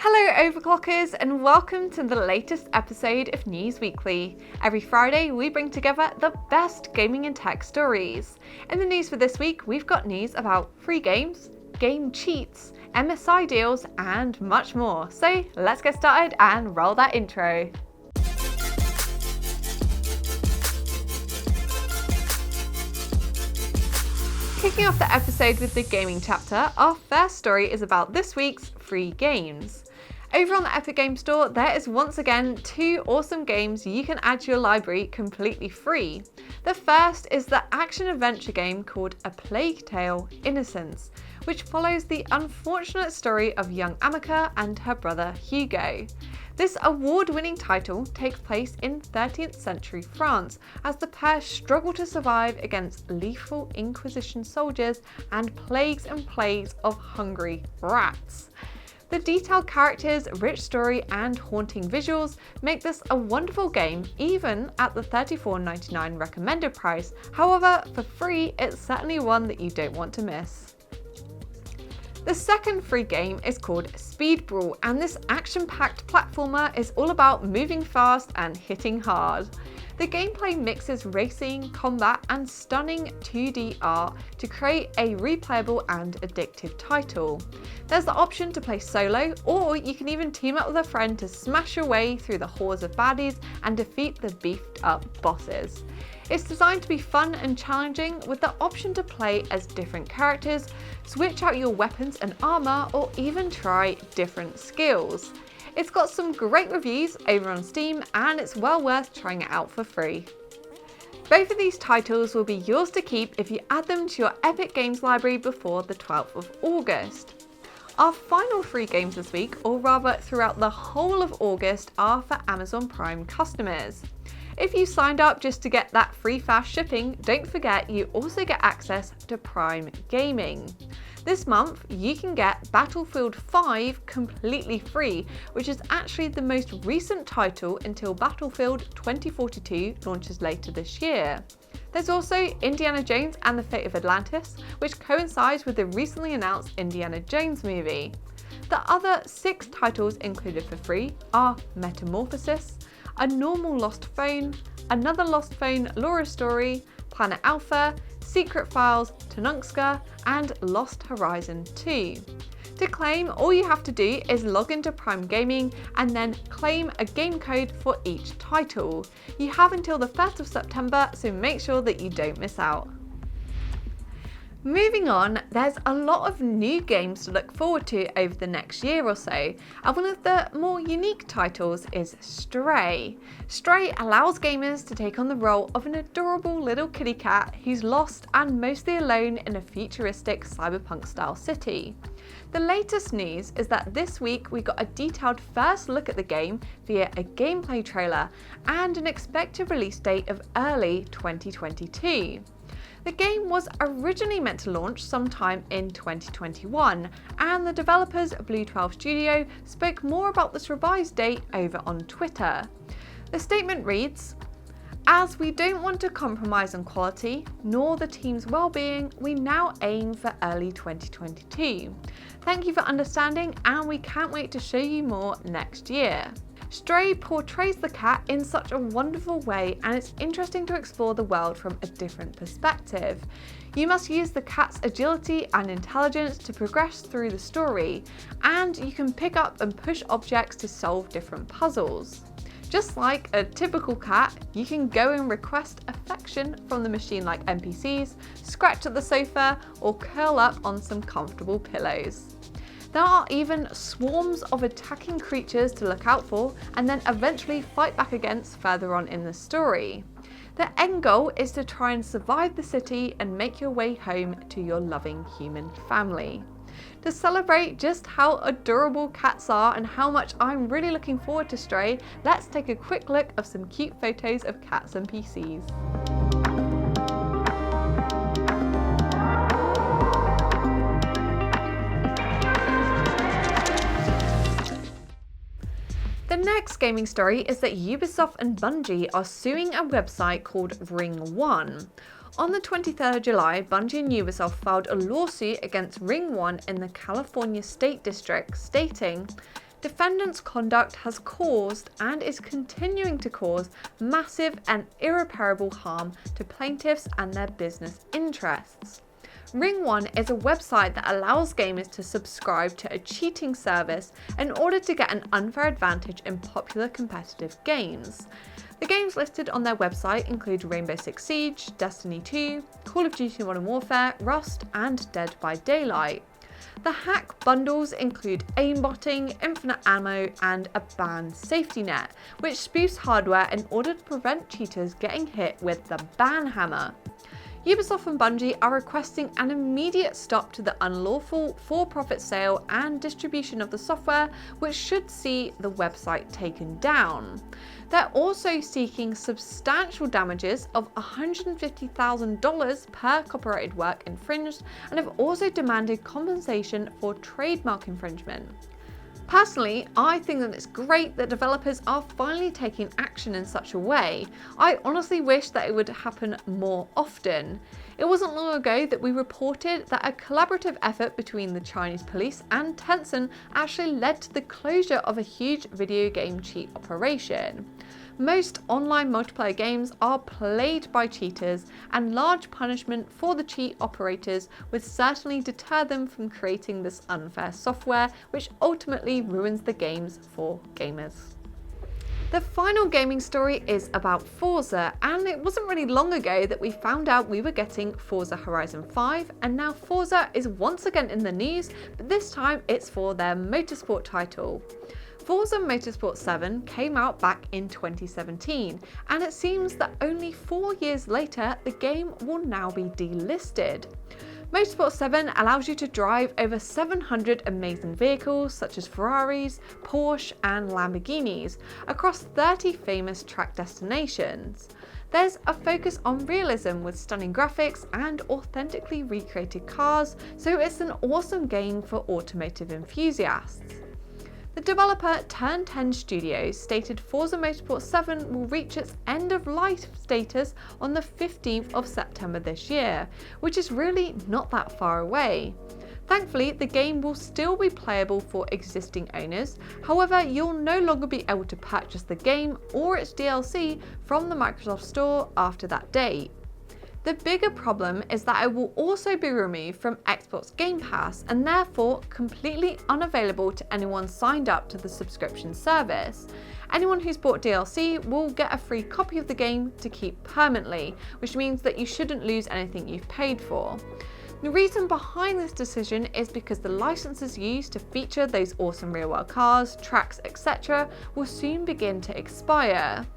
Hello Overclockers and welcome to the latest episode of News Weekly. Every Friday we bring together the best gaming and tech stories. In the news for this week we've got news about free games, game cheats, MSI deals and much more. So let's get started and roll that intro. Kicking off the episode with the gaming chapter, our first story is about this week's free games. Over on the Epic Games Store, there is once again 2 awesome games you can add to your library completely free. The first is the action-adventure game called A Plague Tale: Innocence, which follows the unfortunate story of young Amica and her brother Hugo. This award-winning title takes place in 13th century France as the pair struggle to survive against lethal Inquisition soldiers and plagues of hungry rats. The detailed characters, rich story and haunting visuals make this a wonderful game even at the $34.99 recommended price. However, for free it's certainly one that you don't want to miss. The second free game is called Speed Brawl, and this action-packed platformer is all about moving fast and hitting hard. The gameplay mixes racing, combat and stunning 2D art to create a replayable and addictive title. There's the option to play solo, or you can even team up with a friend to smash your way through the hordes of baddies and defeat the beefed up bosses. It's designed to be fun and challenging with the option to play as different characters, switch out your weapons and armour, or even try different skills. It's got some great reviews over on Steam and it's well worth trying it out for free. Both of these titles will be yours to keep if you add them to your Epic Games library before the 12th of August. Our final free games this week, or rather throughout the whole of August, are for Amazon Prime customers. If you signed up just to get that free fast shipping, don't forget you also get access to Prime Gaming. This month, you can get Battlefield 5 completely free, which is actually the most recent title until Battlefield 2042 launches later this year. There's also Indiana Jones and the Fate of Atlantis, which coincides with the recently announced Indiana Jones movie. The other 6 titles included for free are Metamorphosis, A Normal Lost Phone, Another Lost Phone Laura Story, Planet Alpha, Secret Files, Tunguska, and Lost Horizon 2. To claim, all you have to do is log into Prime Gaming and then claim a game code for each title. You have until the 1st of September, so make sure that you don't miss out. Moving on, there's a lot of new games to look forward to over the next year or so, and one of the more unique titles is Stray. Stray allows gamers to take on the role of an adorable little kitty cat who's lost and mostly alone in a futuristic cyberpunk-style city. The latest news is that this week we got a detailed first look at the game via a gameplay trailer and an expected release date of early 2022. The game was originally meant to launch sometime in 2021, and the developers Blue 12 Studio spoke more about this revised date over on Twitter. The statement reads, "As we don't want to compromise on quality, nor the team's well-being, we now aim for early 2022. Thank you for understanding, and we can't wait to show you more next year." Stray portrays the cat in such a wonderful way, and it's interesting to explore the world from a different perspective. You must use the cat's agility and intelligence to progress through the story, and you can pick up and push objects to solve different puzzles. Just like a typical cat, you can go and request affection from the machine-like NPCs, scratch at the sofa, or curl up on some comfortable pillows. There are even swarms of attacking creatures to look out for and then eventually fight back against further on in the story. The end goal is to try and survive the city and make your way home to your loving human family. To celebrate just how adorable cats are and how much I'm really looking forward to Stray, let's take a quick look of some cute photos of cats and PCs. The next gaming story is that Ubisoft and Bungie are suing a website called Ring 1. On the 23rd of July, Bungie and Ubisoft filed a lawsuit against Ring 1 in the California State District, stating, Defendants' conduct has caused and is continuing to cause massive and irreparable harm to plaintiffs and their business interests. Ring 1 is a website that allows gamers to subscribe to a cheating service in order to get an unfair advantage in popular competitive games. The games listed on their website include Rainbow Six Siege, Destiny 2, Call of Duty Modern Warfare, Rust, and Dead by Daylight. The hack bundles include aimbotting, infinite ammo, and a ban safety net, which spoofs hardware in order to prevent cheaters getting hit with the ban hammer. Ubisoft and Bungie are requesting an immediate stop to the unlawful for-profit sale and distribution of the software, which should see the website taken down. They're also seeking substantial damages of $150,000 per copyrighted work infringed and have also demanded compensation for trademark infringement. Personally, I think that it's great that developers are finally taking action in such a way. I honestly wish that it would happen more often. It wasn't long ago that we reported that a collaborative effort between the Chinese police and Tencent actually led to the closure of a huge video game cheat operation. Most online multiplayer games are played by cheaters, and large punishment for the cheat operators would certainly deter them from creating this unfair software, which ultimately ruins the games for gamers. The final gaming story is about Forza, and it wasn't really long ago that we found out we were getting Forza Horizon 5, and now Forza is once again in the news, but this time it's for their motorsport title. Forza Motorsport 7 came out back in 2017, and it seems that only 4 years later the game will now be delisted. Motorsport 7 allows you to drive over 700 amazing vehicles such as Ferraris, Porsche and Lamborghinis across 30 famous track destinations. There's a focus on realism with stunning graphics and authentically recreated cars, so it's an awesome game for automotive enthusiasts. The developer Turn 10 Studios stated Forza Motorsport 7 will reach its end-of-life status on the 15th of September this year, which is really not that far away. Thankfully, the game will still be playable for existing owners, however, you'll no longer be able to purchase the game or its DLC from the Microsoft Store after that date. The bigger problem is that it will also be removed from Xbox Game Pass and therefore completely unavailable to anyone signed up to the subscription service. Anyone who's bought DLC will get a free copy of the game to keep permanently, which means that you shouldn't lose anything you've paid for. The reason behind this decision is because the licenses used to feature those awesome real-world cars, tracks, etc. will soon begin to expire.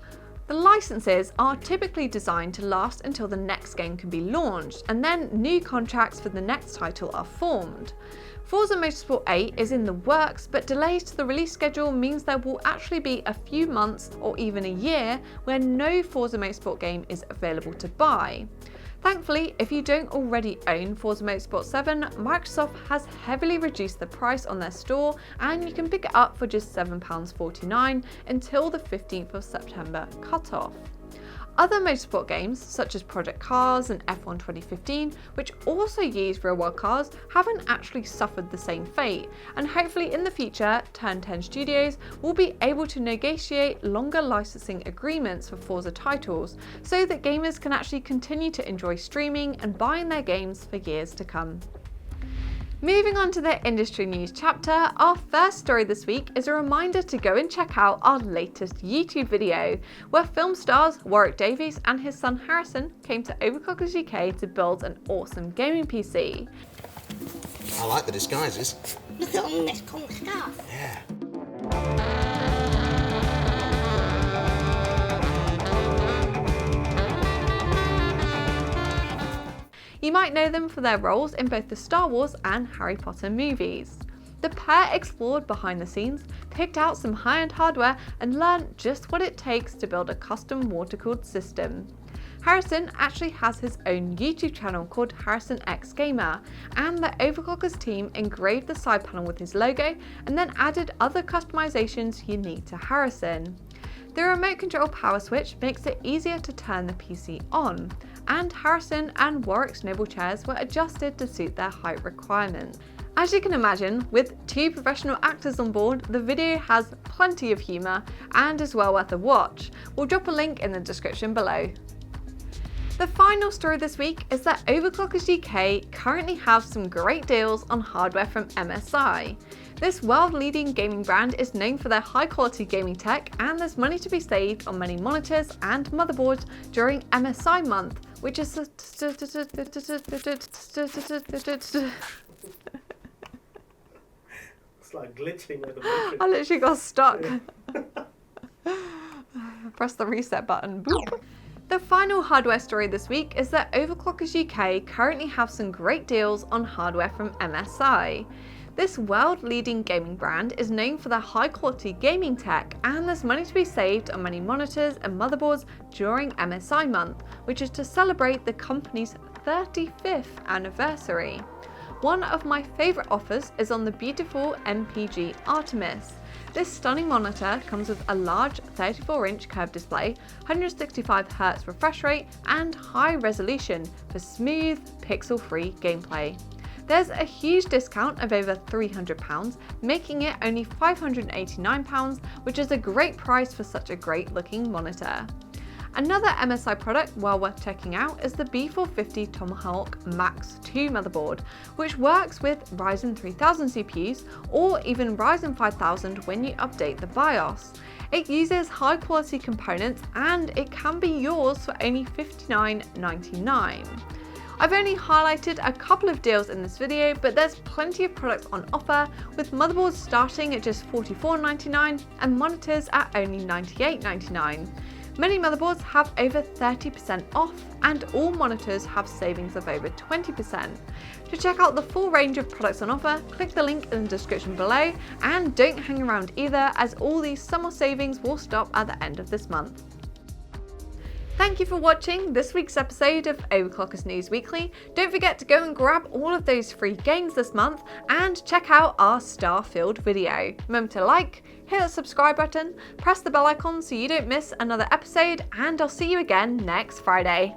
The licenses are typically designed to last until the next game can be launched, and then new contracts for the next title are formed. Forza Motorsport 8 is in the works, but delays to the release schedule means there will actually be a few months or even a year where no Forza Motorsport game is available to buy. Thankfully, if you don't already own Forza Motorsport 7, Microsoft has heavily reduced the price on their store and you can pick it up for just £7.49 until the 15th of September cutoff. Other motorsport games, such as Project Cars and F1 2015, which also use real-world cars, haven't actually suffered the same fate, and hopefully in the future, Turn 10 Studios will be able to negotiate longer licensing agreements for Forza titles, so that gamers can actually continue to enjoy streaming and buying their games for years to come. Moving on to the industry news chapter, our first story this week is a reminder to go and check out our latest YouTube video, where film stars Warwick Davies and his son Harrison came to Overclockers UK to build an awesome gaming PC. I like the disguises. Look at all this cool stuff. Yeah. You might know them for their roles in both the Star Wars and Harry Potter movies. The pair explored behind the scenes, picked out some high-end hardware and learned just what it takes to build a custom water-cooled system. Harrison actually has his own YouTube channel called Harrison X Gamer, and the Overclockers team engraved the side panel with his logo and then added other customizations unique to Harrison. The remote control power switch makes it easier to turn the PC on, and Harrison and Warwick's noble chairs were adjusted to suit their height requirements. As you can imagine, with 2 professional actors on board, the video has plenty of humour and is well worth a watch. We'll drop a link in the description below. The final story this week is that Overclockers UK currently have some great deals on hardware from MSI. This world-leading gaming brand is known for their high-quality gaming tech, and there's money to be saved on many monitors and motherboards during MSI month, which is It's like glitching with the Matrix. I literally got stuck. Press the reset button. Boop. The final hardware story this week is that Overclockers UK currently have some great deals on hardware from MSI. This world-leading gaming brand is known for their high-quality gaming tech, and there's money to be saved on many monitors and motherboards during MSI month, which is to celebrate the company's 35th anniversary. One of my favourite offers is on the beautiful MPG Artemis. This stunning monitor comes with a large 34-inch curved display, 165Hz refresh rate, and high resolution for smooth, pixel-free gameplay. There's a huge discount of over £300, making it only £589, which is a great price for such a great looking monitor. Another MSI product well worth checking out is the B450 Tomahawk Max 2 motherboard, which works with Ryzen 3000 CPUs or even Ryzen 5000 when you update the BIOS. It uses high quality components and it can be yours for only $59.99. I've only highlighted a couple of deals in this video, but there's plenty of products on offer, with motherboards starting at just $44.99 and monitors at only $98.99. Many motherboards have over 30% off, and all monitors have savings of over 20%. To check out the full range of products on offer, click the link in the description below, and don't hang around either, as all these summer savings will stop at the end of this month. Thank you for watching this week's episode of Overclockers News Weekly. Don't forget to go and grab all of those free games this month and check out our star-filled video. Remember to like, hit the subscribe button, press the bell icon so you don't miss another episode, and I'll see you again next Friday.